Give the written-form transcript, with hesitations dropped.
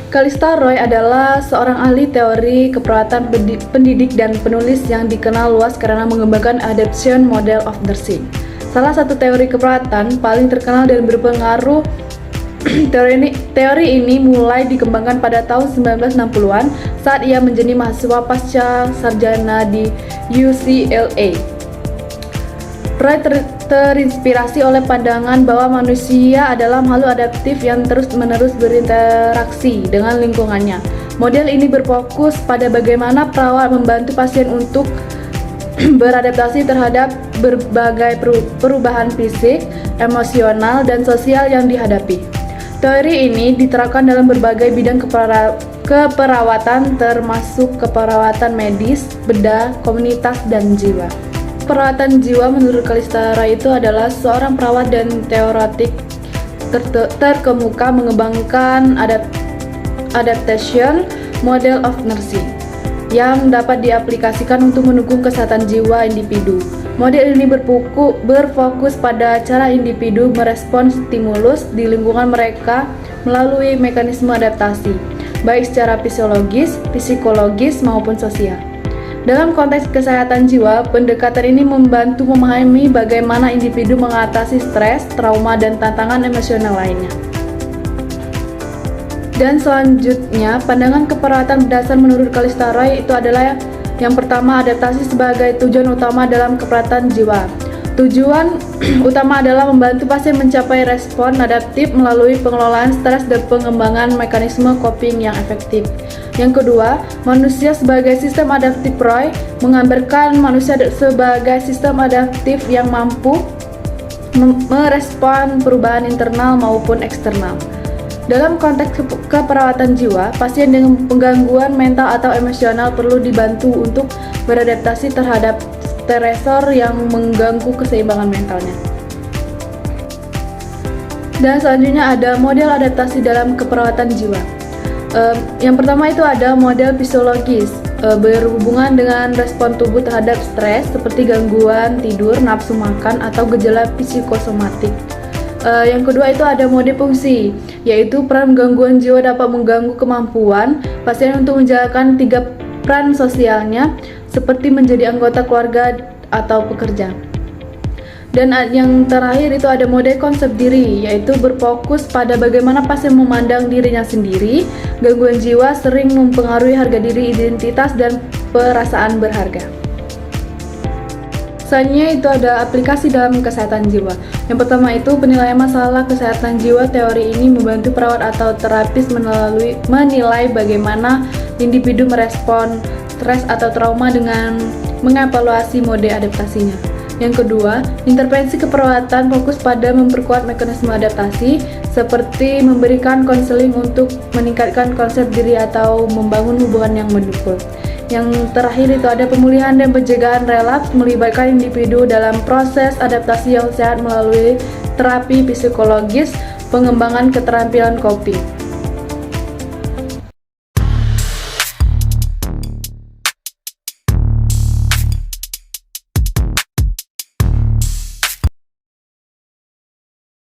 Calista Roy adalah seorang ahli teori keperawatan pendidik dan penulis yang dikenal luas karena mengembangkan adaptation model of nursing. Salah satu teori keperawatan paling terkenal dan berpengaruh. Teori ini mulai dikembangkan pada tahun 1960-an saat ia menjadi mahasiswa pasca sarjana di UCLA. Roy terinspirasi oleh pandangan bahwa manusia adalah makhluk adaptif yang terus-menerus berinteraksi dengan lingkungannya. Model ini berfokus pada bagaimana perawat membantu pasien untuk beradaptasi terhadap berbagai perubahan fisik, emosional, dan sosial yang dihadapi. Teori ini diterapkan dalam berbagai bidang keperawatan termasuk keperawatan medis, bedah, komunitas, dan jiwa. Perawatan jiwa menurut Calista Roy itu adalah seorang perawat dan teoretik terkemuka mengembangkan adaptation model of nursing yang dapat diaplikasikan untuk mendukung kesehatan jiwa individu. Model ini berfokus pada cara individu merespons stimulus di lingkungan mereka melalui mekanisme adaptasi, baik secara fisiologis, psikologis, maupun sosial. Dalam konteks kesehatan jiwa, pendekatan ini membantu memahami bagaimana individu mengatasi stres, trauma, dan tantangan emosional lainnya. Dan selanjutnya, pandangan keperawatan berdasar menurut Calista Roy itu adalah yang pertama, adaptasi sebagai tujuan utama dalam keperawatan jiwa. Tujuan utama adalah membantu pasien mencapai respon adaptif melalui pengelolaan stres dan pengembangan mekanisme coping yang efektif. Yang kedua, manusia sebagai sistem adaptif. Roy menggambarkan manusia sebagai sistem adaptif yang mampu merespon perubahan internal maupun eksternal. Dalam konteks keperawatan jiwa, pasien dengan penggangguan mental atau emosional perlu dibantu untuk beradaptasi terhadap stresor yang mengganggu keseimbangan mentalnya. Dan selanjutnya ada model adaptasi dalam keperawatan jiwa. Yang pertama itu ada model fisiologis, berhubungan dengan respon tubuh terhadap stres seperti gangguan tidur, nafsu makan, atau gejala psikosomatik. Yang kedua itu ada mode fungsi, yaitu peran gangguan jiwa dapat mengganggu kemampuan pasien untuk menjalankan 3 peran sosialnya seperti menjadi anggota keluarga atau pekerja. Dan yang terakhir itu ada mode konsep diri, yaitu berfokus pada bagaimana pasien memandang dirinya sendiri. Gangguan jiwa sering mempengaruhi harga diri, identitas, dan perasaan berharga. Selanjutnya itu ada aplikasi dalam kesehatan jiwa. Yang pertama itu penilaian masalah kesehatan jiwa. Teori ini membantu perawat atau terapis menilai bagaimana individu merespon stres atau trauma dengan mengevaluasi mode adaptasinya. Yang kedua, intervensi keperawatan fokus pada memperkuat mekanisme adaptasi seperti memberikan konseling untuk meningkatkan konsep diri atau membangun hubungan yang mendukung. Yang terakhir itu ada pemulihan dan pencegahan relapse, melibatkan individu dalam proses adaptasi yang sehat melalui terapi psikologis, pengembangan keterampilan coping.